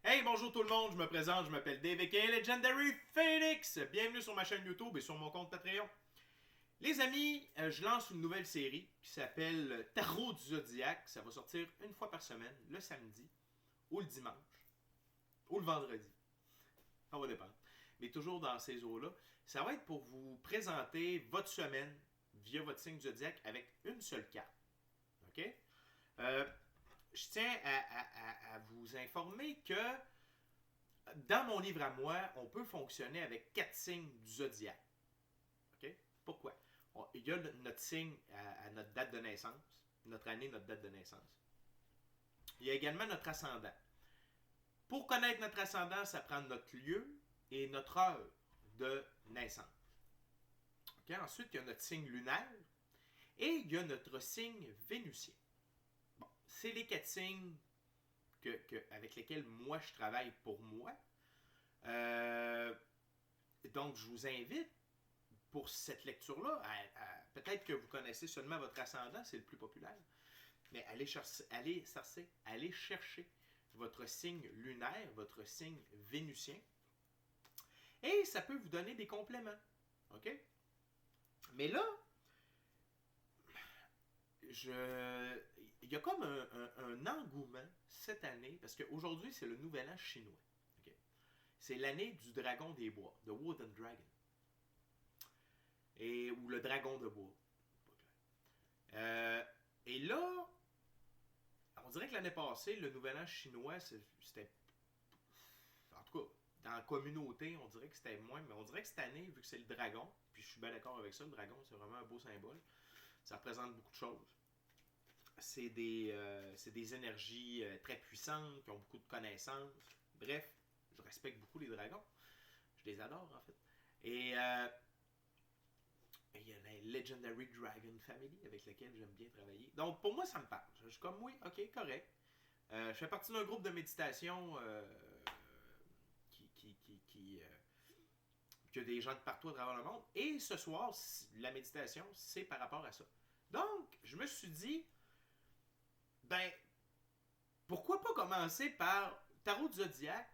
Hey, bonjour tout le monde, je me présente, je m'appelle Dave aka Legendary Phoenix. Bienvenue sur ma chaîne YouTube et sur mon compte Patreon. Les amis, je lance une nouvelle série qui s'appelle Tarot du Zodiaque. Ça va sortir une fois par semaine, le samedi, ou le dimanche, ou le vendredi. Ça va dépendre. Mais toujours dans ces eaux-là. Ça va être pour vous présenter votre semaine via votre signe zodiaque avec une seule carte. OK? Euh, je tiens à vous informer que dans mon livre à moi, on peut fonctionner avec 4 signes du zodiaque. OK? Pourquoi? Il y a notre signe à notre date de naissance, notre année, notre date de naissance. Il y a également notre ascendant. Pour connaître notre ascendant, ça prend notre lieu et notre heure de naissance. OK? Ensuite, il y a notre signe lunaire et il y a notre signe vénusien. Bon, c'est les 4 signes avec lesquels moi je travaille pour moi. Donc, je vous invite pour cette lecture-là, peut-être que vous connaissez seulement votre ascendant, c'est le plus populaire, mais allez chercher votre signe lunaire, votre signe vénusien, et ça peut vous donner des compléments. OK? Mais là, il y a comme un engouement cette année, parce qu'aujourd'hui, c'est le nouvel an chinois. Okay? C'est l'année du dragon des bois, The Wooden Dragon. Ou le dragon de bois. Et là, on dirait que l'année passée, le nouvel an chinois, c'était. En tout cas, dans la communauté, on dirait que c'était moins. Mais on dirait que cette année, vu que c'est le dragon, puis je suis bien d'accord avec ça, le dragon, c'est vraiment un beau symbole. Ça représente beaucoup de choses. C'est des énergies très puissantes, qui ont beaucoup de connaissances. Bref, je respecte beaucoup les dragons. Je les adore, en fait. Et il y a la Legendary Dragon Family avec laquelle j'aime bien travailler. Donc, pour moi, ça me parle. Je suis comme, oui, ok, correct. Je fais partie d'un groupe de méditation qui a des gens de partout à travers le monde. Et ce soir, la méditation, c'est par rapport à ça. Donc, je me suis dit, ben, pourquoi pas commencer par Tarot du Zodiaque,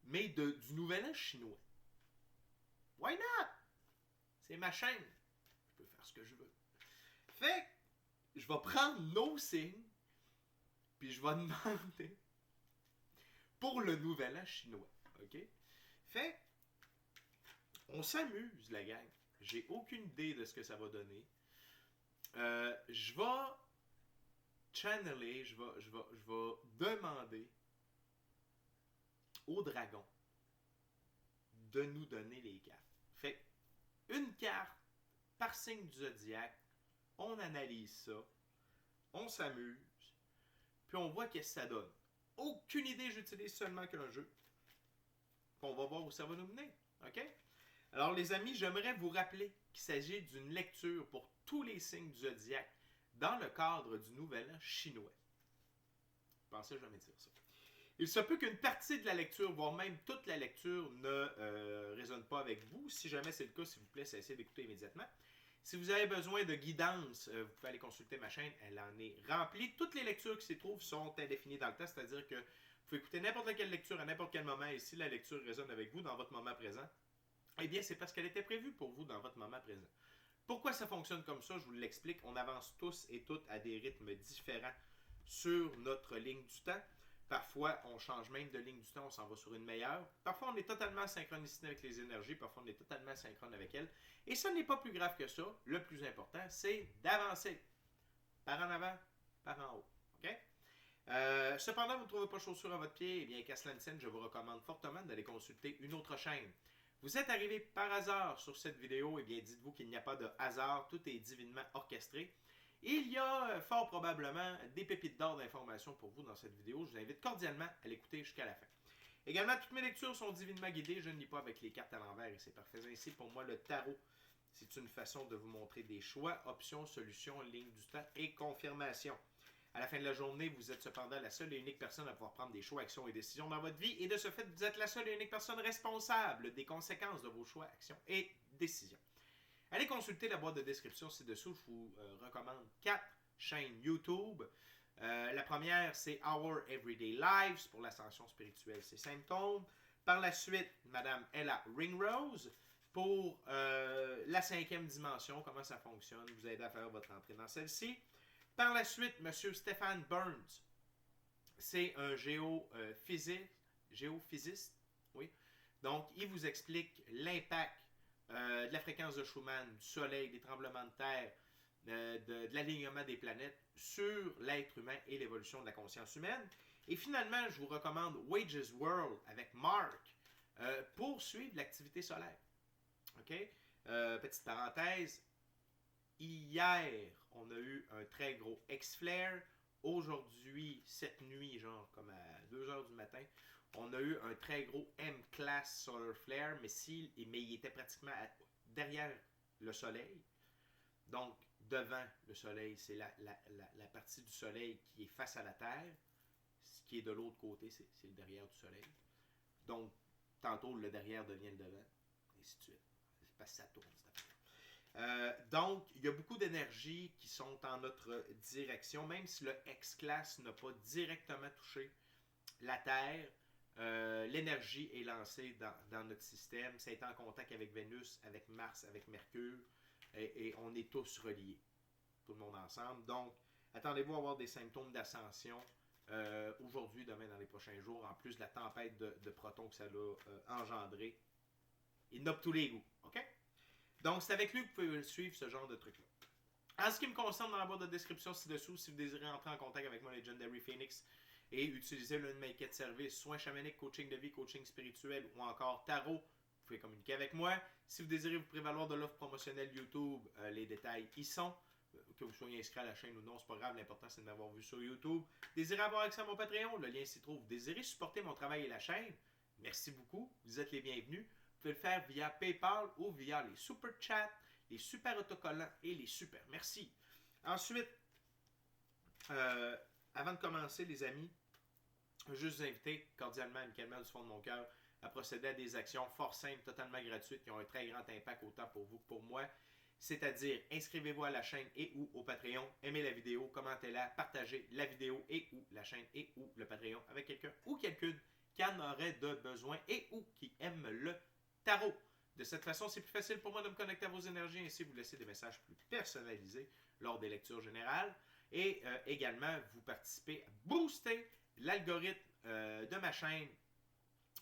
mais du Nouvel An chinois? Why not? C'est ma chaîne. Je peux faire ce que je veux. Fait que je vais prendre nos signes, puis je vais demander pour le Nouvel An chinois. OK? Fait on s'amuse, la gang. J'ai aucune idée de ce que ça va donner. Je vais channeler, je vais demander au dragon de nous donner les cartes. Fait une carte par signe du zodiaque, on analyse ça, on s'amuse, puis on voit qu'est-ce que ça donne. Aucune idée, j'utilise seulement qu'un jeu. Puis on va voir où ça va nous mener. OK? Alors les amis, j'aimerais vous rappeler qu'il s'agit d'une lecture pour tous les signes du zodiaque dans le cadre du Nouvel An chinois. Je pensais jamais dire ça. Il se peut qu'une partie de la lecture, voire même toute la lecture, ne résonne pas avec vous. Si jamais c'est le cas, s'il vous plaît, cessez d'écouter immédiatement. Si vous avez besoin de guidance, vous pouvez aller consulter ma chaîne, elle en est remplie. Toutes les lectures qui s'y trouvent sont indéfinies dans le temps, c'est-à-dire que vous pouvez écouter n'importe quelle lecture à n'importe quel moment, et si la lecture résonne avec vous dans votre moment présent, eh bien c'est parce qu'elle était prévue pour vous dans votre moment présent. Pourquoi ça fonctionne comme ça, je vous l'explique. On avance tous et toutes à des rythmes différents sur notre ligne du temps. Parfois, on change même de ligne du temps, on s'en va sur une meilleure. Parfois, on est totalement synchronisé avec les énergies, parfois, on est totalement synchrone avec elles. Et ça n'est pas plus grave que ça. Le plus important, c'est d'avancer. Par en avant, par en haut. OK? Cependant, vous ne trouvez pas chaussure à votre pied, eh bien, qu'à cela ne tienne, je vous recommande fortement d'aller consulter une autre chaîne. Vous êtes arrivé par hasard sur cette vidéo, eh bien, dites-vous qu'il n'y a pas de hasard, tout est divinement orchestré. Il y a fort probablement des pépites d'or d'informations pour vous dans cette vidéo. Je vous invite cordialement à l'écouter jusqu'à la fin. Également, toutes mes lectures sont divinement guidées. Je ne lis pas avec les cartes à l'envers et c'est parfait ainsi. Pour moi, le tarot, c'est une façon de vous montrer des choix, options, solutions, lignes du temps et confirmation. À la fin de la journée, vous êtes cependant la seule et unique personne à pouvoir prendre des choix, actions et décisions dans votre vie. Et de ce fait, vous êtes la seule et unique personne responsable des conséquences de vos choix, actions et décisions. Allez consulter la boîte de description ci-dessous. Je vous recommande 4 chaînes YouTube. La première, c'est Our Everyday Lives pour l'ascension spirituelle, ses symptômes. Par la suite, Madame Ella Ringrose pour la 5e dimension, comment ça fonctionne, vous aider à faire votre entrée dans celle-ci. Par la suite, Monsieur Stéphane Burns, c'est un géophysiste, oui. Donc, il vous explique l'impact de la fréquence de Schumann, du Soleil, des tremblements de terre, de l'alignement des planètes sur l'être humain et l'évolution de la conscience humaine. Et finalement, je vous recommande Wages World avec Mark pour suivre l'activité solaire. OK? Petite parenthèse, hier, on a eu un très gros X-Flare. Aujourd'hui, cette nuit, genre comme à 2 h du matin, on a eu un très gros M-Class Solar Flare, mais il était pratiquement derrière le Soleil. Donc, devant le Soleil, c'est la partie du Soleil qui est face à la Terre. Ce qui est de l'autre côté, c'est le derrière du Soleil. Donc, tantôt, le derrière devient le devant, et ainsi de suite. C'est parce que ça tourne, cette affaire. Donc, il y a beaucoup d'énergies qui sont en notre direction, même si le X-Class n'a pas directement touché la Terre. L'énergie est lancée dans notre système. Ça est en contact avec Vénus, avec Mars, avec Mercure, et on est tous reliés, tout le monde ensemble. Donc, attendez-vous à avoir des symptômes d'ascension aujourd'hui, demain, dans les prochains jours, en plus de la tempête de protons que ça a engendré. Il nomme tous les goûts, OK? Donc, c'est avec lui que vous pouvez suivre ce genre de truc-là. En ce qui me concerne, dans la barre de description ci-dessous, si vous désirez entrer en contact avec moi, Legendary Phoenix, et utiliser l'un de mes quêtes de service, soins chamaniques, coaching de vie, coaching spirituel ou encore tarot, vous pouvez communiquer avec moi. Si vous désirez vous prévaloir de l'offre promotionnelle YouTube, les détails y sont. Que vous soyez inscrit à la chaîne ou non, c'est pas grave, l'important c'est de m'avoir vu sur YouTube. Désirez avoir accès à mon Patreon, le lien s'y trouve. Désirez supporter mon travail et la chaîne, merci beaucoup, vous êtes les bienvenus. Vous pouvez le faire via PayPal ou via les super chats, les super autocollants et les super merci. Ensuite, avant de commencer les amis, je veux juste vous inviter cordialement, amicalement du fond de mon cœur à procéder à des actions fort simples, totalement gratuites, qui ont un très grand impact autant pour vous que pour moi. C'est-à-dire, inscrivez-vous à la chaîne et ou au Patreon, aimez la vidéo, commentez-la, partagez la vidéo et ou la chaîne et ou le Patreon avec quelqu'un ou quelqu'une qui en aurait de besoin et ou qui aime le tarot. De cette façon, c'est plus facile pour moi de me connecter à vos énergies et ainsi vous laisser des messages plus personnalisés lors des lectures générales. Et également, vous participez à booster l'algorithme de ma chaîne,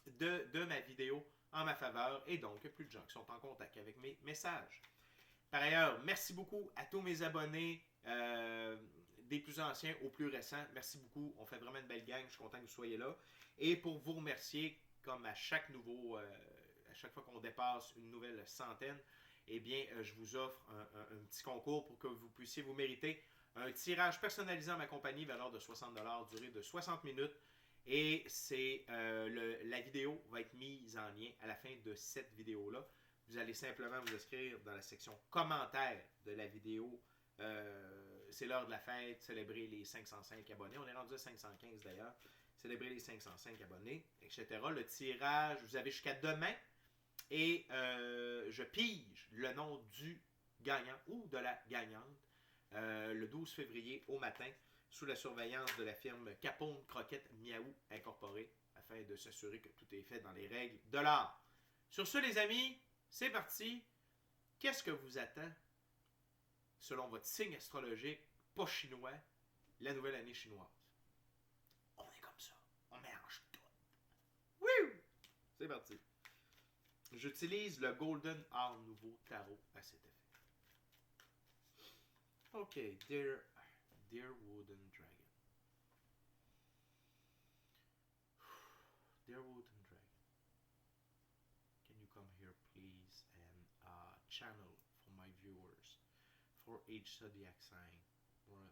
de ma vidéo en ma faveur et donc plus de gens qui sont en contact avec mes messages. Par ailleurs, merci beaucoup à tous mes abonnés, des plus anciens aux plus récents. Merci beaucoup, on fait vraiment une belle gang, je suis content que vous soyez là. Et pour vous remercier, comme à chaque fois qu'on dépasse une nouvelle centaine, eh bien, je vous offre un petit concours pour que vous puissiez vous mériter un tirage personnalisé en ma compagnie, valeur de 60 $, durée de 60 minutes. Et la vidéo va être mise en lien à la fin de cette vidéo-là. Vous allez simplement vous inscrire dans la section commentaires de la vidéo. C'est l'heure de la fête, célébrer les 505 abonnés. On est rendu à 515 d'ailleurs. Célébrer les 505 abonnés, etc. Le tirage, vous avez jusqu'à demain. Et je pige le nom du gagnant ou de la gagnante le 12 février au matin sous la surveillance de la firme Capone Croquette Miaou Incorporée afin de s'assurer que tout est fait dans les règles de l'art. Sur ce les amis, c'est parti. Qu'est-ce que vous attend selon votre signe astrologique, pas chinois, la nouvelle année chinoise? On est comme ça. On mélange tout. Oui! C'est parti. J'utilise le Golden Art Nouveau Tarot à cet effet. Ok, Dear Wooden Dragon. Dear Wooden Dragon, can you come here please and channel for my viewers for each zodiac sign what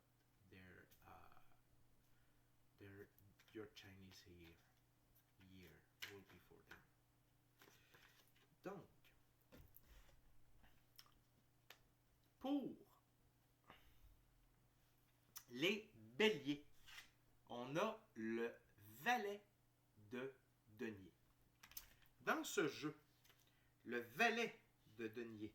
your Chinese year will be for them. Donc, pour les béliers, on a le valet de denier. Dans ce jeu, le valet de denier,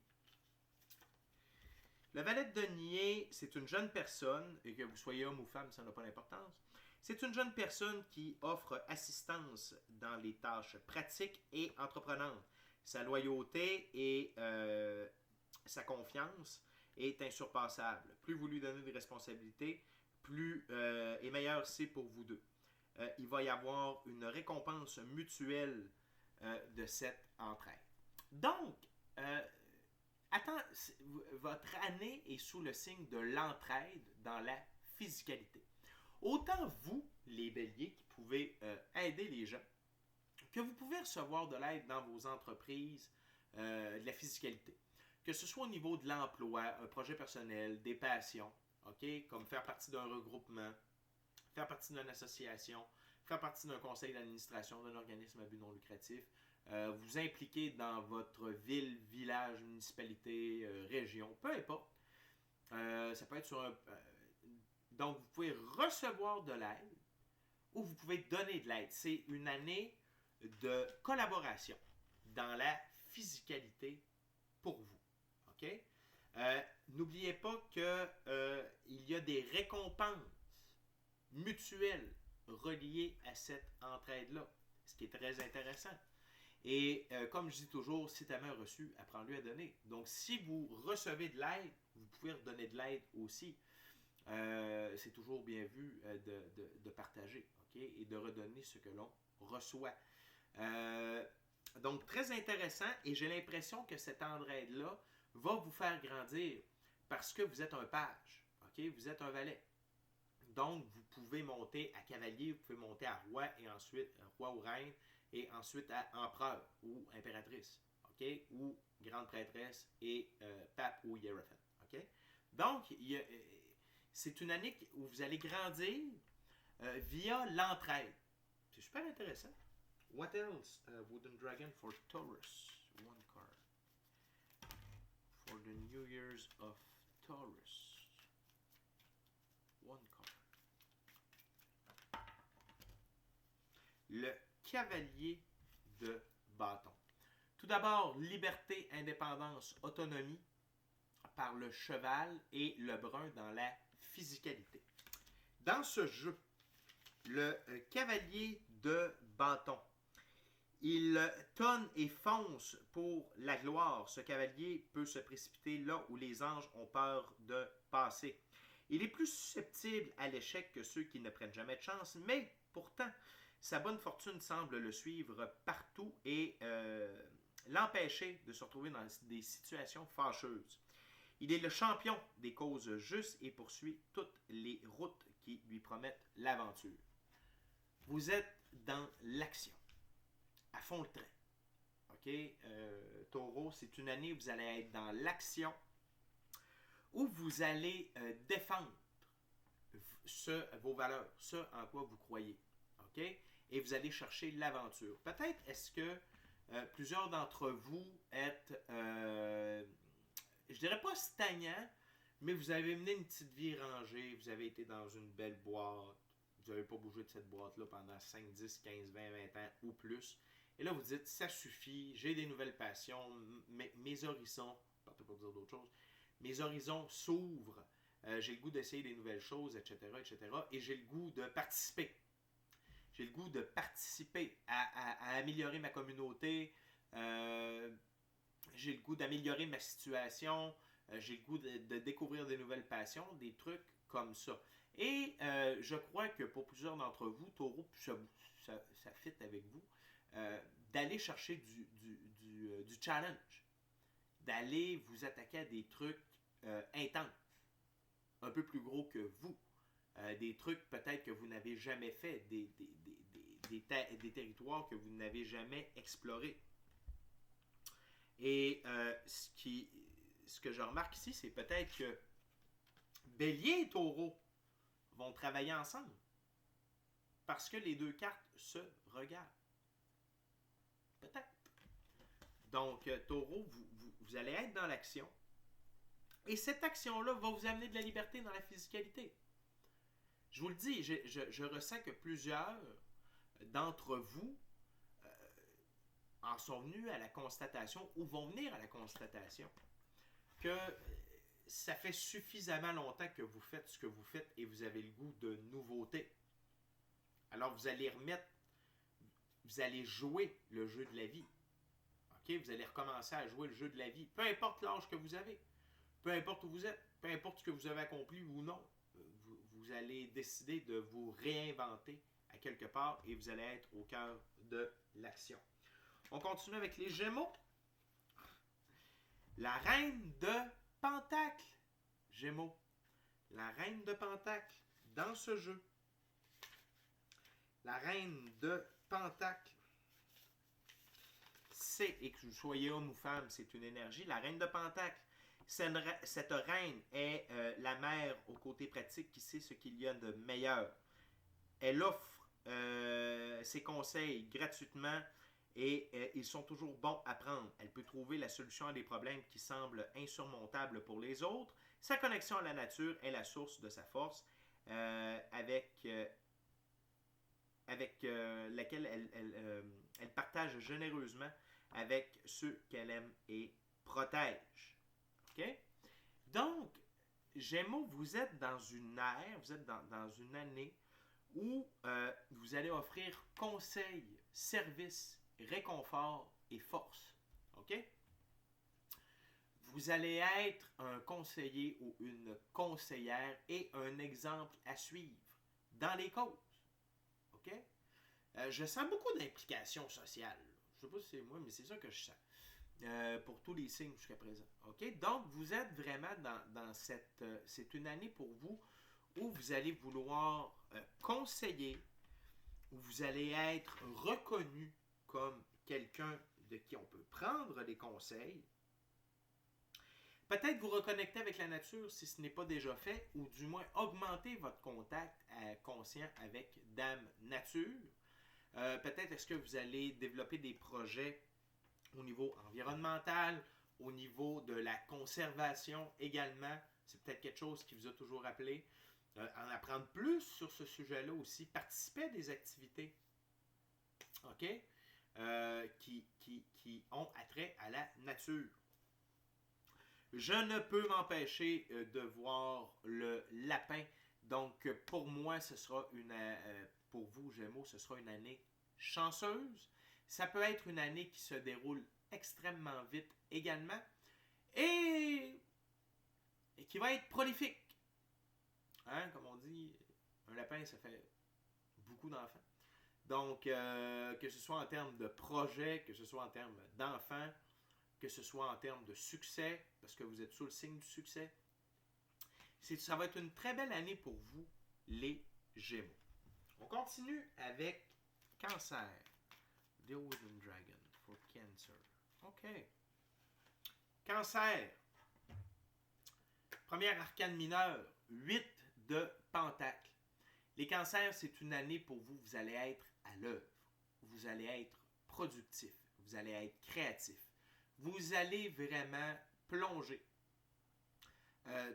Le valet de denier, c'est une jeune personne, et que vous soyez homme ou femme, ça n'a pas d'importance. C'est une jeune personne qui offre assistance dans les tâches pratiques et entreprenantes. Sa loyauté et sa confiance est insurpassable. Plus vous lui donnez des responsabilités, plus et meilleur c'est pour vous deux. Il va y avoir une récompense mutuelle de cette entraide. Donc, votre année est sous le signe de l'entraide dans la physicalité. Autant vous, les béliers, qui pouvez aider les gens, que vous pouvez recevoir de l'aide dans vos entreprises de la physicalité. Que ce soit au niveau de l'emploi, un projet personnel, des passions, okay? Comme faire partie d'un regroupement, faire partie d'une association, faire partie d'un conseil d'administration, d'un organisme à but non lucratif, vous impliquer dans votre ville, village, municipalité, région, peu importe. Ça peut être sur un... donc, vous pouvez recevoir de l'aide ou vous pouvez donner de l'aide. C'est une année de collaboration dans la physicalité pour vous. Okay? N'oubliez pas qu'il y a des récompenses mutuelles reliées à cette entraide-là, ce qui est très intéressant. Et comme je dis toujours, si ta main reçue, apprends-lui à donner. Donc, si vous recevez de l'aide, vous pouvez redonner de l'aide aussi. C'est toujours bien vu de partager, okay? Et de redonner ce que l'on reçoit. Donc, très intéressant. Et j'ai l'impression que cette entraide-là va vous faire grandir parce que vous êtes un page. Okay? Vous êtes un valet. Donc, vous pouvez monter à cavalier, vous pouvez monter à roi et ensuite roi ou reine et ensuite à empereur ou impératrice. Okay? Ou grande prêtresse et pape ou hiérophant. Okay? Donc, c'est une année où vous allez grandir via l'entraide. C'est super intéressant. What else? Wooden Dragon for Taurus. One card. For the New Year's of Taurus. One card. Le cavalier de bâton. Tout d'abord, liberté, indépendance, autonomie par le cheval et le brun dans la physicalité. Dans ce jeu, le cavalier de bâton, il tonne et fonce pour la gloire. Ce cavalier peut se précipiter là où les anges ont peur de passer. Il est plus susceptible à l'échec que ceux qui ne prennent jamais de chance, mais pourtant, sa bonne fortune semble le suivre partout et l'empêcher de se retrouver dans des situations fâcheuses. Il est le champion des causes justes et poursuit toutes les routes qui lui promettent l'aventure. Vous êtes dans l'action, à fond le train. Okay? Taureau, c'est une année où vous allez être dans l'action, où vous allez défendre vos valeurs, ce en quoi vous croyez. Okay? Et vous allez chercher l'aventure. Peut-être est-ce que plusieurs d'entre vous êtes, je dirais pas stagnant, mais vous avez mené une petite vie rangée, vous avez été dans une belle boîte, vous n'avez pas bougé de cette boîte-là pendant 5, 10, 15, 20, 20 ans ou plus. Et là, vous dites, ça suffit, j'ai des nouvelles passions, mes horizons, partez pas dire d'autres choses, mes horizons s'ouvrent, j'ai le goût d'essayer des nouvelles choses, etc., etc., et j'ai le goût de participer. J'ai le goût de participer à améliorer ma communauté, j'ai le goût d'améliorer ma situation, j'ai le goût de découvrir des nouvelles passions, des trucs comme ça. Et je crois que pour plusieurs d'entre vous, Taureau, ça fit avec vous, d'aller chercher du challenge, d'aller vous attaquer à des trucs intenses, un peu plus gros que vous, des trucs peut-être que vous n'avez jamais fait, des territoires que vous n'avez jamais explorés. Et ce que je remarque ici, c'est peut-être que Bélier et Taureau vont travailler ensemble parce que les deux cartes se regardent. Peut-être. Donc, Taureau, vous allez être dans l'action. Et cette action-là va vous amener de la liberté dans la physicalité. Je vous le dis, je ressens que plusieurs d'entre vous en sont venus à la constatation ou vont venir à la constatation que ça fait suffisamment longtemps que vous faites ce que vous faites et vous avez le goût de nouveauté. Alors vous allez vous allez jouer le jeu de la vie. Okay? Vous allez recommencer à jouer le jeu de la vie. Peu importe l'âge que vous avez, peu importe où vous êtes, peu importe ce que vous avez accompli ou non, vous allez décider de vous réinventer à quelque part et vous allez être au cœur de l'action. On continue avec les Gémeaux. La reine de Pentacle. Gémeaux. La reine de Pentacle dans ce jeu. La reine de Pentacle. C'est, et que vous soyez homme ou femme, c'est une énergie. La reine de Pentacle, cette reine est la mère au côté pratique qui sait ce qu'il y a de meilleur. Elle offre ses conseils gratuitement et ils sont toujours bons à prendre. Elle peut trouver la solution à des problèmes qui semblent insurmontables pour les autres. Sa connexion à la nature est la source de sa force avec laquelle elle partage généreusement avec ceux qu'elle aime et protège. Okay? Donc, Gémeaux, vous êtes dans une ère, vous êtes dans une année où vous allez offrir conseils, services, réconfort et force. OK? Vous allez être un conseiller ou une conseillère et un exemple à suivre dans les causes. OK? Je sens beaucoup d'implications sociales. Je ne sais pas si c'est moi, mais c'est ça que je sens. Pour tous les signes jusqu'à présent. OK? Donc, vous êtes vraiment dans cette... c'est une année pour vous où vous allez vouloir conseiller, où vous allez être reconnu comme quelqu'un de qui on peut prendre des conseils. Peut-être vous reconnecter avec la nature si ce n'est pas déjà fait, ou du moins augmenter votre contact conscient avec Dame Nature. Peut-être est-ce que vous allez développer des projets au niveau environnemental, au niveau de la conservation également. C'est peut-être quelque chose qui vous a toujours appelé. En apprendre plus sur ce sujet-là aussi. Participer à des activités okay? Qui ont attrait à la nature. Je ne peux m'empêcher de voir le lapin. Donc, pour moi, ce sera pour vous, Gémeaux, ce sera une année chanceuse. Ça peut être une année qui se déroule extrêmement vite également et qui va être prolifique. Hein, comme on dit, un lapin, ça fait beaucoup d'enfants. Donc, que ce soit en termes de projet, que ce soit en termes d'enfants, que ce soit en termes de succès, parce que vous êtes sous le signe du succès, ça va être une très belle année pour vous, les Gémeaux. On continue avec Cancer. The Wooden Dragon for Cancer. OK. Cancer. Première arcane mineure, 8 de Pentacle. Les cancers, c'est une année pour vous, vous allez être à l'œuvre. Vous allez être productif. Vous allez être créatif. Vous allez vraiment plonger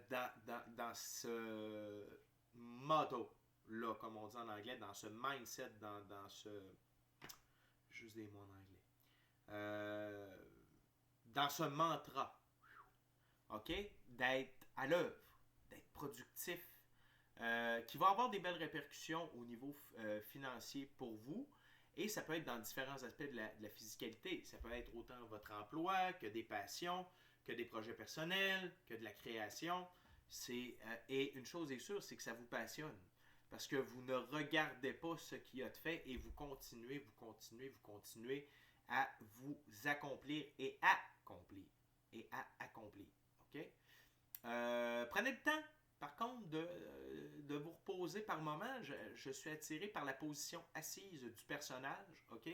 dans ce motto-là, comme on dit en anglais, dans ce mindset, dans ce... Juste des mots en anglais. Dans ce mantra, OK? D'être à l'œuvre, d'être productif, qui va avoir des belles répercussions au niveau financier pour vous. Et ça peut être dans différents aspects de la physicalité. Ça peut être autant votre emploi que des passions, que des projets personnels, que de la création. Et une chose est sûre, c'est que ça vous passionne. Parce que vous ne regardez pas ce qui a de fait et vous continuez à vous accomplir et à accomplir. OK? Prenez le temps, par contre, de vous reposer par moment. Je suis attiré par la position assise du personnage. OK?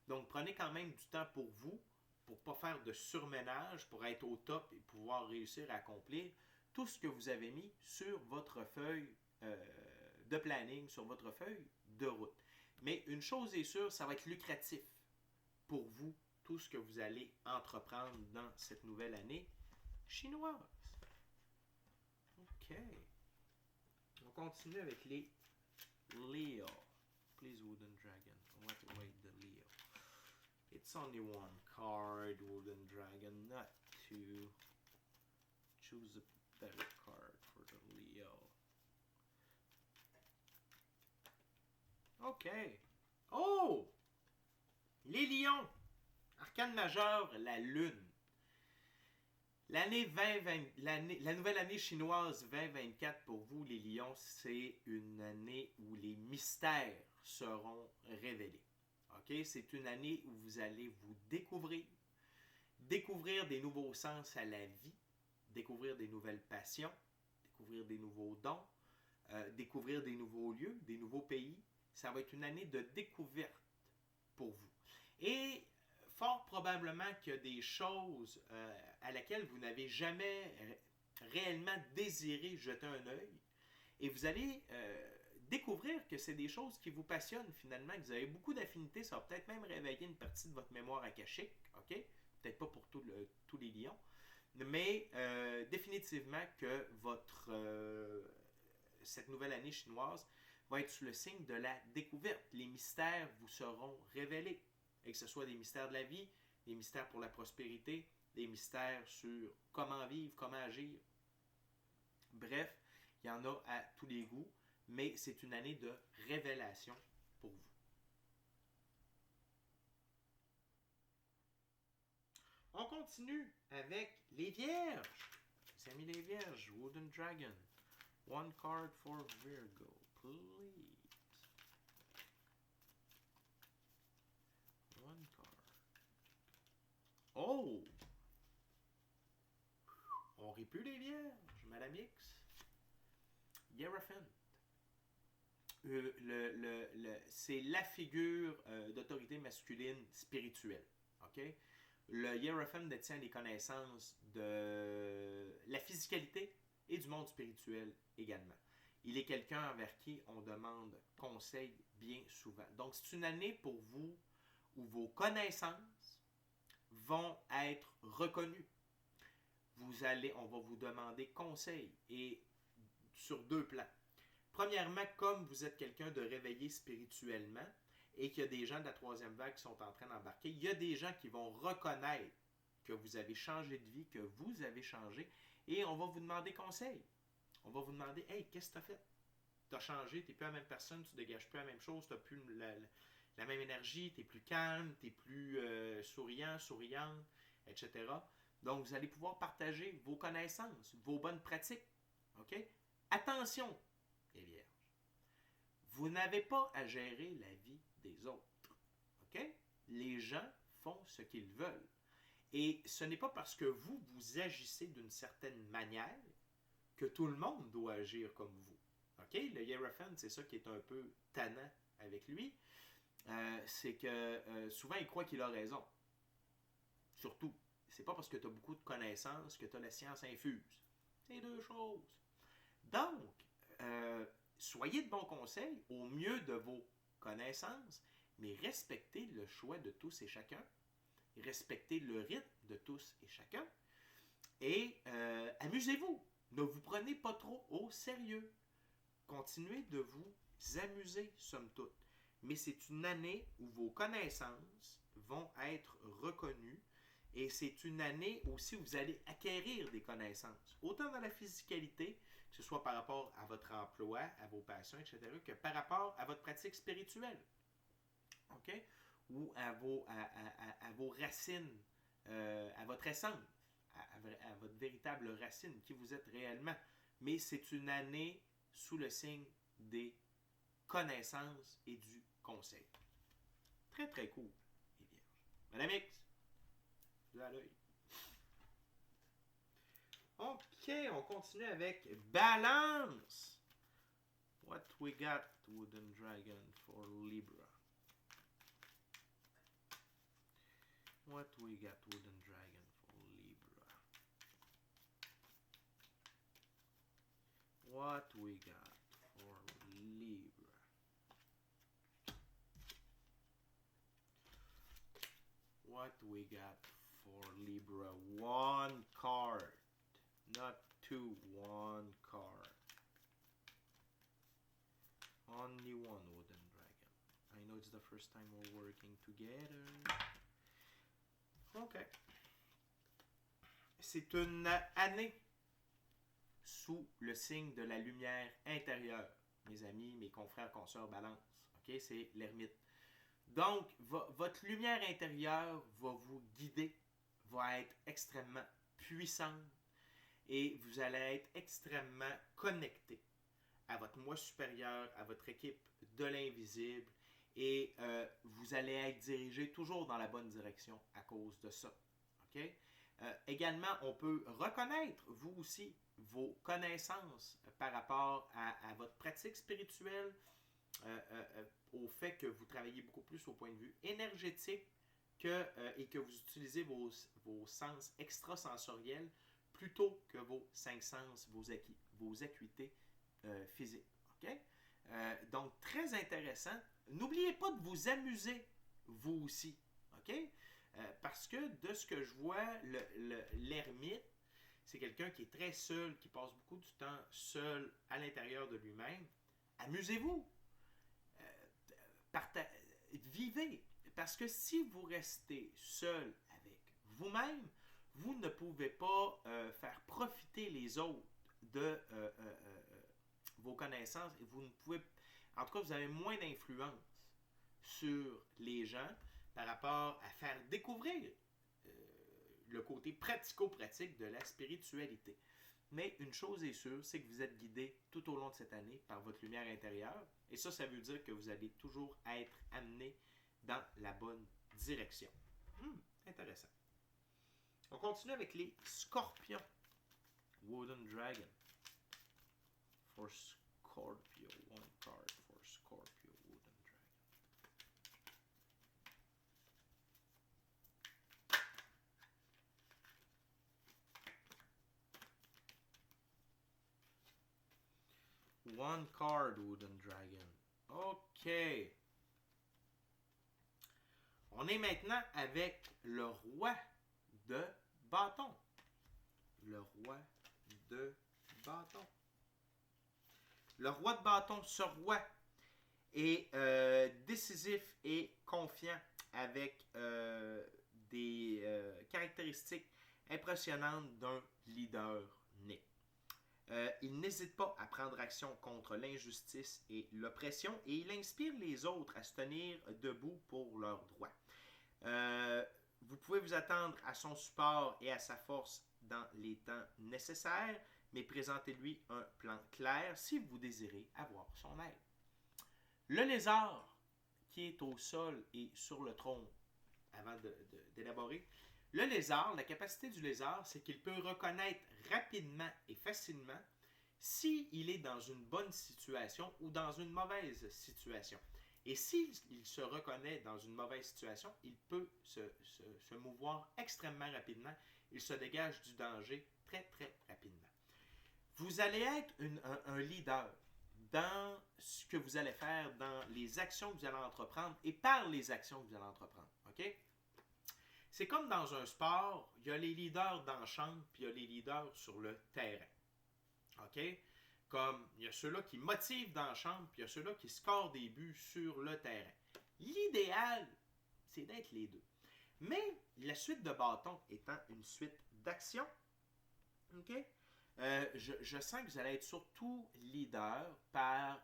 Donc, prenez quand même du temps pour vous, pour ne pas faire de surménage, pour être au top et pouvoir réussir à accomplir tout ce que vous avez mis sur votre feuille de planning, sur votre feuille de route. Mais une chose est sûre, ça va être lucratif pour vous, tout ce que vous allez entreprendre dans cette nouvelle année chinoise. OK. On continue avec les Leo. Please, Wooden Dragon. What await the Leo? It's only one card, Wooden Dragon, not two. Choose better card for the Leo. OK. Oh! Les lions. Arcane majeur, la lune. L'année 2020, la nouvelle année chinoise 2024 pour vous, les lions, c'est une année où les mystères seront révélés. OK? C'est une année où vous allez vous découvrir des nouveaux sens à la vie, découvrir des nouvelles passions, découvrir des nouveaux dons, découvrir des nouveaux lieux, des nouveaux pays. Ça va être une année de découverte pour vous. Et fort probablement qu'il y a des choses à laquelle vous n'avez jamais réellement désiré jeter un œil. Et vous allez découvrir que c'est des choses qui vous passionnent finalement, que vous avez beaucoup d'affinités. Ça va peut-être même réveiller une partie de votre mémoire akashique. OK? Peut-être pas pour tous les lions. Mais définitivement que cette nouvelle année chinoise va être sous le signe de la découverte. Les mystères vous seront révélés. Et que ce soit des mystères de la vie, des mystères pour la prospérité, des mystères sur comment vivre, comment agir. Bref, il y en a à tous les goûts, mais c'est une année de révélation pour vous. On continue avec les Vierges. Les amis les Vierges, Wooden Dragon. One card for Virgo, please. One card. Oh! On rit plus les Vierges, Madame X. Hierophant. C'est la figure d'autorité masculine spirituelle. OK? Le Hierophant détient les connaissances de la physicalité et du monde spirituel également. Il est quelqu'un envers qui on demande conseil bien souvent. Donc, c'est une année pour vous où vos connaissances vont être reconnues. On va vous demander conseil et sur deux plans. Premièrement, comme vous êtes quelqu'un de réveillé spirituellement et qu'il y a des gens de la troisième vague qui sont en train d'embarquer, il y a des gens qui vont reconnaître que vous avez changé de vie, que vous avez changé, et on va vous demander conseil. On va vous demander, hey, qu'est-ce que tu as fait? Tu as changé, tu n'es plus la même personne, tu ne dégages plus la même chose, tu n'as plus la même énergie, tu es plus calme, tu es plus souriant, souriante, etc. Donc, vous allez pouvoir partager vos connaissances, vos bonnes pratiques. OK? Attention, les Vierges. Vous n'avez pas à gérer la vie des autres. OK? Les gens font ce qu'ils veulent. Et ce n'est pas parce que vous agissez d'une certaine manière que tout le monde doit agir comme vous. OK? Le Hierophant, c'est ça qui est un peu tannant avec lui. C'est que souvent, il croit qu'il a raison. Surtout, c'est pas parce que tu as beaucoup de connaissances que tu as la science infuse. C'est deux choses. Donc, soyez de bons conseils au mieux de vos connaissances, mais respectez le choix de tous et chacun. Respectez le rythme de tous et chacun. Et amusez-vous. Ne vous prenez pas trop au sérieux. Continuez de vous amuser, somme toute. Mais c'est une année où vos connaissances vont être reconnues et c'est une année aussi où vous allez acquérir des connaissances. Autant dans la physicalité, que ce soit par rapport à votre emploi, à vos passions, etc., que par rapport à votre pratique spirituelle. OK? Ou à vos racines, à votre essence, à votre véritable racine, qui vous êtes réellement. Mais c'est une année sous le signe des connaissances et du conseil. Très, très cool, les Vierges. Madame X, de à l'œil. OK, on continue avec Balance. What we got, Wooden Dragon, for Libra? What we got, Wooden Dragon, for Libra? What we got for Libra? What we got for Libra? One card. Not two, one card. Only one, Wooden Dragon. I know it's the first time we're working together. OK. C'est une année sous le signe de la lumière intérieure. Mes amis, mes confrères, consoeurs, balance. OK? C'est l'ermite. Donc, votre lumière intérieure va vous guider, va être extrêmement puissante et vous allez être extrêmement connecté à votre moi supérieur, à votre équipe de l'invisible et vous allez être dirigé toujours dans la bonne direction à cause de ça. OK? Également, on peut reconnaître, vous aussi, vos connaissances par rapport à votre pratique spirituelle, au fait que vous travaillez beaucoup plus au point de vue énergétique et que vous utilisez vos sens extrasensoriels plutôt que vos cinq sens, vos acuités physiques. Okay? Donc, très intéressant. N'oubliez pas de vous amuser, vous aussi. Okay? Parce que de ce que je vois, l'ermite, c'est quelqu'un qui est très seul, qui passe beaucoup du temps seul à l'intérieur de lui-même. Amusez-vous. Vivez. Parce que si vous restez seul avec vous-même, vous ne pouvez pas faire profiter les autres de vos connaissances et vous ne pouvez, en tout cas, vous avez moins d'influence sur les gens par rapport à faire découvrir le côté pratico-pratique de la spiritualité. Mais une chose est sûre, c'est que vous êtes guidé tout au long de cette année par votre lumière intérieure. Et ça veut dire que vous allez toujours être amené dans la bonne direction. Intéressant. On continue avec les scorpions. Wooden Dragon. For Scorpio. One card for Scorpio. Wooden Dragon. One card, Wooden Dragon. OK. On est maintenant avec le roi de bâton. Le roi de bâton. Le roi de bâton, ce roi est décisif et confiant avec des caractéristiques impressionnantes d'un leader né. Il n'hésite pas à prendre action contre l'injustice et l'oppression et il inspire les autres à se tenir debout pour leurs droits. Vous pouvez vous attendre à son support et à sa force dans les temps nécessaires, mais présentez-lui un plan clair si vous désirez avoir son aide. Le lézard, qui est au sol et sur le trône, avant d'élaborer, le lézard, la capacité du lézard, c'est qu'il peut reconnaître rapidement et facilement s'il est dans une bonne situation ou dans une mauvaise situation. Et s'il se reconnaît dans une mauvaise situation, il peut se mouvoir extrêmement rapidement. Il se dégage du danger très, très rapidement. Vous allez être un leader dans ce que vous allez faire, dans les actions que vous allez entreprendre et par les actions que vous allez entreprendre. OK? C'est comme dans un sport, il y a les leaders dans la chambre puis il y a les leaders sur le terrain. OK? Comme il y a ceux-là qui motivent dans la chambre puis il y a ceux-là qui scorent des buts sur le terrain. L'idéal, c'est d'être les deux. Mais la suite de bâton étant une suite d'actions, OK? Je sens que vous allez être surtout leader par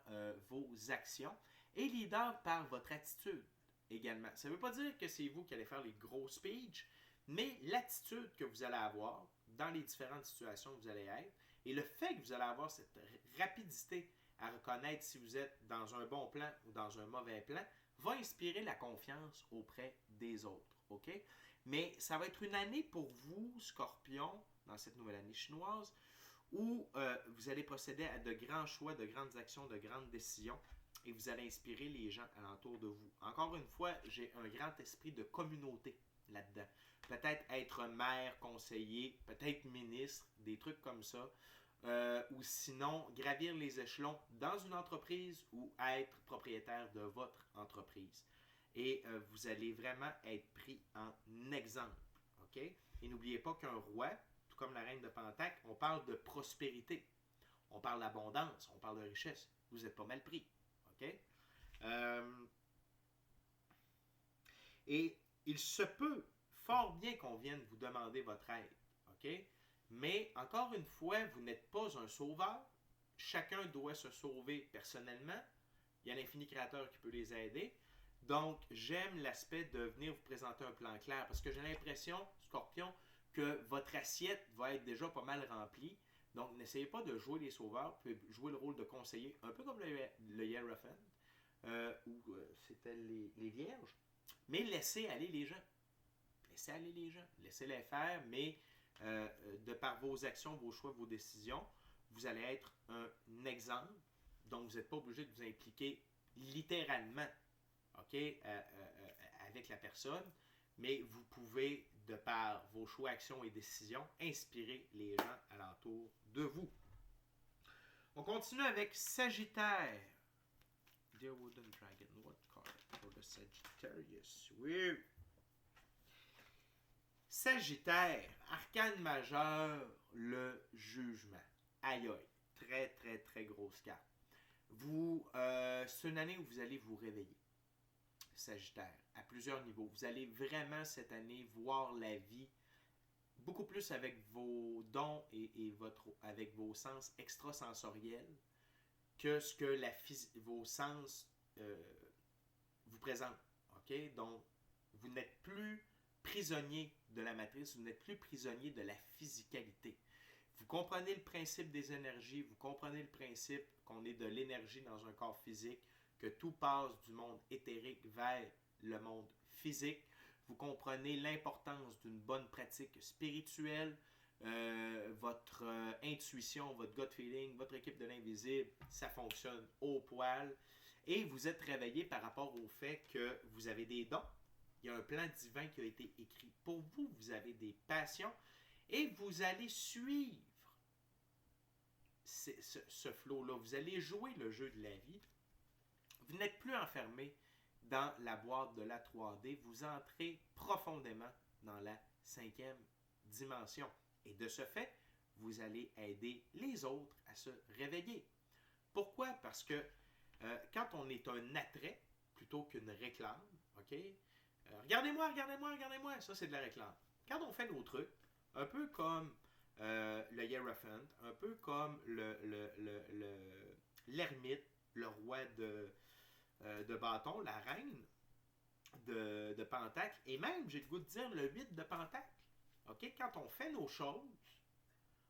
vos actions et leader par votre attitude également. Ça ne veut pas dire que c'est vous qui allez faire les gros speeches, mais l'attitude que vous allez avoir dans les différentes situations où vous allez être et le fait que vous allez avoir cette rapidité à reconnaître si vous êtes dans un bon plan ou dans un mauvais plan va inspirer la confiance auprès des autres. OK? Mais ça va être une année pour vous, Scorpion, dans cette nouvelle année chinoise, où vous allez procéder à de grands choix, de grandes actions, de grandes décisions et vous allez inspirer les gens alentour de vous. Encore une fois, j'ai un grand esprit de communauté là-dedans. Peut-être être maire, conseiller, peut-être ministre, des trucs comme ça. Ou sinon, gravir les échelons dans une entreprise ou être propriétaire de votre entreprise. Et vous allez vraiment être pris en exemple. OK? Et n'oubliez pas qu'un roi, tout comme la reine de Pentacle, on parle de prospérité. On parle d'abondance, on parle de richesse. Vous n'êtes pas mal pris. OK? Et il se peut fort bien qu'on vienne vous demander votre aide. OK? Mais encore une fois, vous n'êtes pas un sauveur. Chacun doit se sauver personnellement. Il y a l'infini créateur qui peut les aider. Donc, j'aime l'aspect de venir vous présenter un plan clair parce que j'ai l'impression, Scorpion, que votre assiette va être déjà pas mal remplie. Donc, n'essayez pas de jouer les sauveurs, vous pouvez jouer le rôle de conseiller, un peu comme le Hierophant, où c'était les vierges. Mais laissez aller les gens. Laissez aller les gens. Laissez-les faire, mais de par vos actions, vos choix, vos décisions, vous allez être un exemple. Donc, vous n'êtes pas obligé de vous impliquer littéralement, OK, avec la personne, mais vous pouvez, de par vos choix, actions et décisions, inspirer les gens alentour de vous. On continue avec Sagittaire. Dear Wooden Dragon, what card for the Sagittarius? Oui. Sagittaire, arcane majeur, le jugement. Aïe aïe, très très très grosse carte. C'est une année où vous allez vous réveiller, Sagittaire, à plusieurs niveaux. Vous allez vraiment cette année voir la vie beaucoup plus avec vos dons et avec vos sens extrasensoriels que ce que vos sens vous présentent. Okay? Donc, vous n'êtes plus prisonnier de la matrice, vous n'êtes plus prisonnier de la physicalité. Vous comprenez le principe des énergies, vous comprenez le principe qu'on est de l'énergie dans un corps physique, que tout passe du monde éthérique vers le monde physique. Vous comprenez l'importance d'une bonne pratique spirituelle, votre intuition, votre gut feeling, votre équipe de l'invisible, ça fonctionne au poil. Et vous êtes réveillé par rapport au fait que vous avez des dons. Il y a un plan divin qui a été écrit pour vous. Vous avez des passions et vous allez suivre ce flow-là. Vous allez jouer le jeu de la vie. Vous n'êtes plus enfermé dans la boîte de la 3D. Vous entrez profondément dans la 5e dimension. Et de ce fait, vous allez aider les autres à se réveiller. Pourquoi? Parce que quand on est un attrait plutôt qu'une réclame, OK? Regardez-moi, regardez-moi, regardez-moi. Ça, c'est de la réclame. Quand on fait nos trucs, un peu comme le Hierophant, un peu comme l'ermite, le roi de bâton, la reine de Pentacle, et même, j'ai le goût de dire, le 8 de Pentacle. OK? Quand on fait nos choses,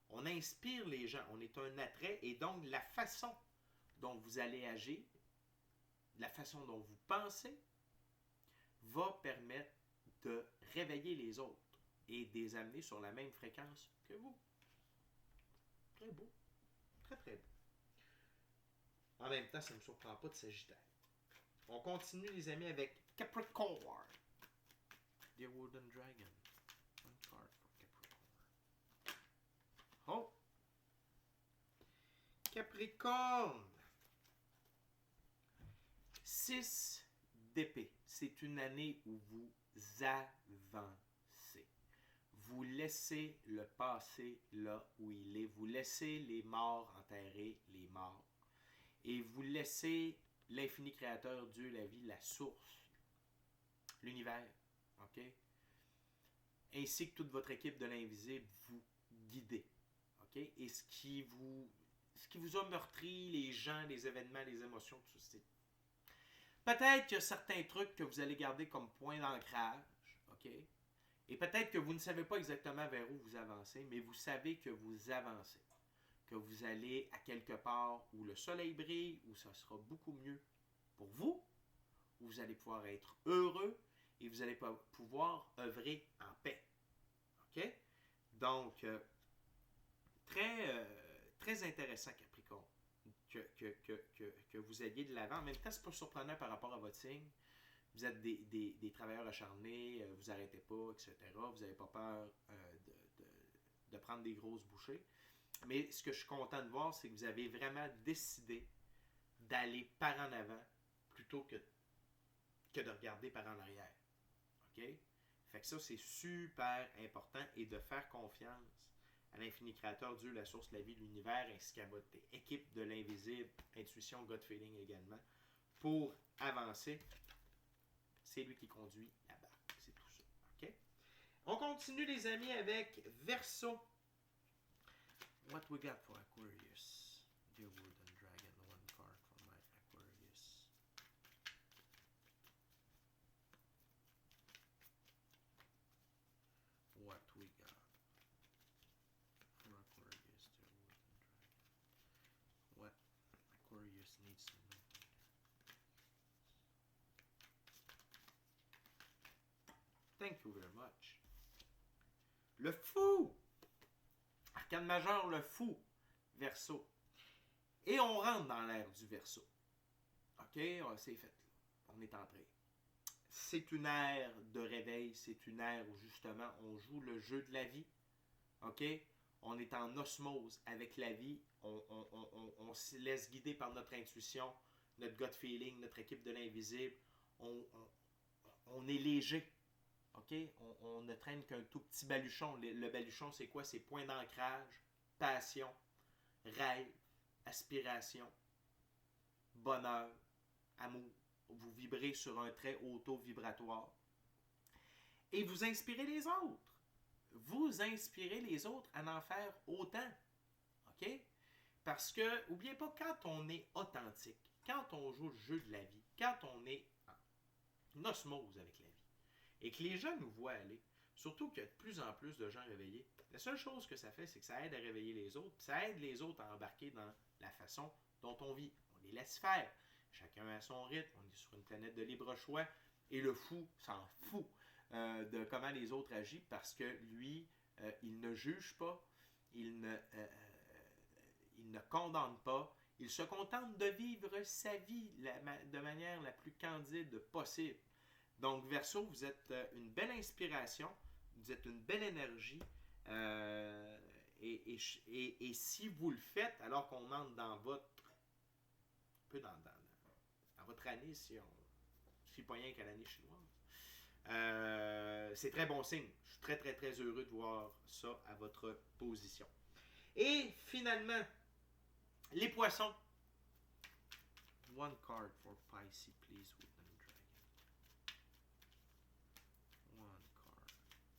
on inspire les gens, on est un attrait, et donc la façon dont vous allez agir, la façon dont vous pensez, va permettre de réveiller les autres et de les amener sur la même fréquence que vous. Très beau. Très, très beau. En même temps, ça ne me surprend pas de Sagittaire. On continue, les amis, avec Capricorn. The Wooden Dragon. One card for Capricorn. Oh! Capricorne. 6 d'épée. C'est une année où vous avancez. Vous laissez le passé là où il est. Vous laissez les morts enterrer les morts. Et vous laissez l'infini créateur, Dieu, la vie, la source, l'univers, OK? Ainsi que toute votre équipe de l'invisible vous guider. OK? Et ce qui vous a meurtri, les gens, les événements, les émotions, tout ça, c'est... Peut-être qu'il y a certains trucs que vous allez garder comme point d'ancrage, OK? Et peut-être que vous ne savez pas exactement vers où vous avancez, mais vous savez que vous avancez. Que vous allez à quelque part où le soleil brille, où ça sera beaucoup mieux pour vous, où vous allez pouvoir être heureux et vous allez pouvoir œuvrer en paix. OK? Donc, très intéressant, Capricorne, que vous ayez de l'avant. En même temps, c'est pas surprenant par rapport à votre signe. Vous êtes des travailleurs acharnés, vous n'arrêtez pas, etc. Vous n'avez pas peur de prendre des grosses bouchées. Mais ce que je suis content de voir, c'est que vous avez vraiment décidé d'aller par en avant plutôt que de regarder par en arrière. OK? Fait que ça, c'est super important et de faire confiance à l'infini créateur, Dieu, la source, la vie, l'univers, ainsi qu'à votre équipe de l'invisible, intuition, gut feeling également, pour avancer. C'est lui qui conduit la barque. C'est tout ça. OK? On continue, les amis, avec Verseau. What we got for Aquarius? Dear Wooden Dragon, one card for my Aquarius. What we got for Aquarius, dear Wooden Dragon. What Aquarius needs to know. Thank you very much. Le fou! Arcane majeur, le fou. Verseau. Et on rentre dans l'ère du Verseau. OK? C'est fait. On est entré. C'est une ère de réveil. C'est une ère où, justement, on joue le jeu de la vie. OK? On est en osmose avec la vie. On se laisse guider par notre intuition, notre gut feeling, notre équipe de l'invisible. On est léger. OK? On ne traîne qu'un tout petit baluchon. Le baluchon, c'est quoi? C'est point d'ancrage, passion, rêve, aspiration, bonheur, amour. Vous vibrez sur un très haut taux vibratoire. Et vous inspirez les autres. Vous inspirez les autres à en faire autant. OK? Parce que, n'oubliez pas, quand on est authentique, quand on joue le jeu de la vie, quand on est en osmose avec la vie, et que les gens nous voient aller, surtout qu'il y a de plus en plus de gens réveillés, la seule chose que ça fait, c'est que ça aide à réveiller les autres, puis ça aide les autres à embarquer dans la façon dont on vit. On les laisse faire. Chacun a son rythme, on est sur une planète de libre choix, et le fou s'en fout de comment les autres agissent, parce que lui, il ne juge pas, il ne condamne pas, il se contente de vivre sa vie de manière la plus candide possible. Donc, Verseau, vous êtes une belle inspiration, vous êtes une belle énergie, et si vous le faites, alors qu'on entre dans votre, un peu dans votre année, si pas rien qu'à l'année chinoise, c'est très bon signe. Je suis très, très, très heureux de voir ça à votre position. Et finalement, les poissons. One card for Pisces, please, Wooden Dragon. One card, Pisces.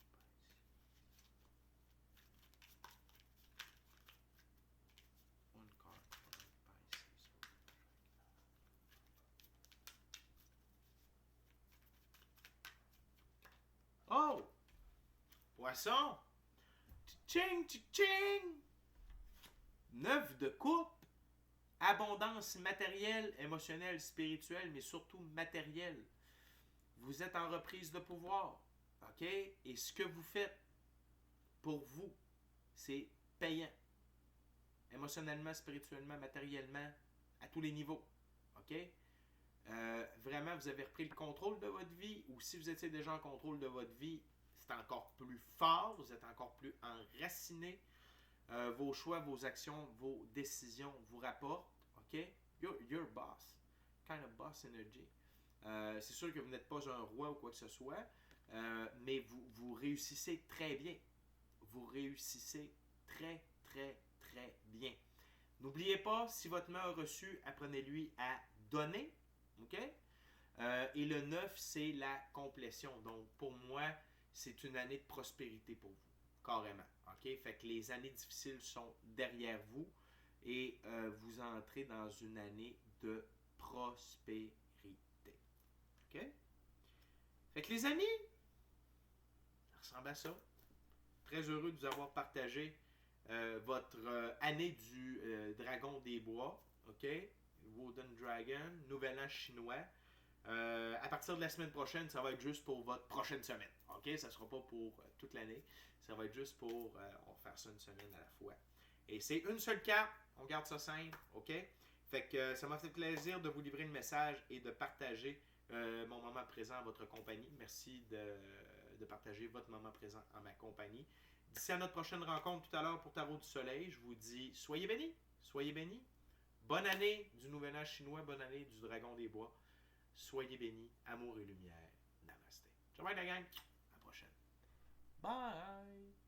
One card for Pisces, Wooden Dragon. Oh! Poisson! Tching, tching! 9 de coupe. Abondance matérielle, émotionnelle, spirituelle, mais surtout matérielle. Vous êtes en reprise de pouvoir. OK? Et ce que vous faites pour vous, c'est payant. Émotionnellement, spirituellement, matériellement, à tous les niveaux. OK? Vraiment, vous avez repris le contrôle de votre vie, ou si vous étiez déjà en contrôle de votre vie, c'est encore plus fort, vous êtes encore plus enraciné. Vos choix, vos actions, vos décisions vous rapportent. OK? You're boss. Kind of boss energy. C'est sûr que vous n'êtes pas un roi ou quoi que ce soit, mais vous réussissez très bien. Vous réussissez très, très, très bien. N'oubliez pas, si votre main a reçu, apprenez-lui à donner. OK? Et le 9, c'est la complétion. Donc, pour moi, c'est une année de prospérité pour vous. Carrément. OK? Fait que les années difficiles sont derrière vous et vous entrez dans une année de prospérité. OK? Fait que les amis, ça ressemble à ça. Très heureux de vous avoir partagé votre année du Dragon des Bois. OK? Wooden Dragon, Nouvel An chinois. À partir de la semaine prochaine, ça va être juste pour votre prochaine semaine. OK? Ça ne sera pas pour toute l'année. Ça va être juste pour... on va faire ça une semaine à la fois. Et c'est une seule carte. On garde ça simple. OK? Fait que ça m'a fait plaisir de vous livrer le message et de partager mon moment présent en votre compagnie. Merci de partager votre moment présent en ma compagnie. D'ici à notre prochaine rencontre tout à l'heure pour Tarot du Soleil, je vous dis soyez bénis. Soyez bénis. Bonne année du Nouvel An chinois. Bonne année du Dragon des Bois. Soyez bénis, amour et lumière. Namasté. Ciao, bye la gang. À la prochaine. Bye.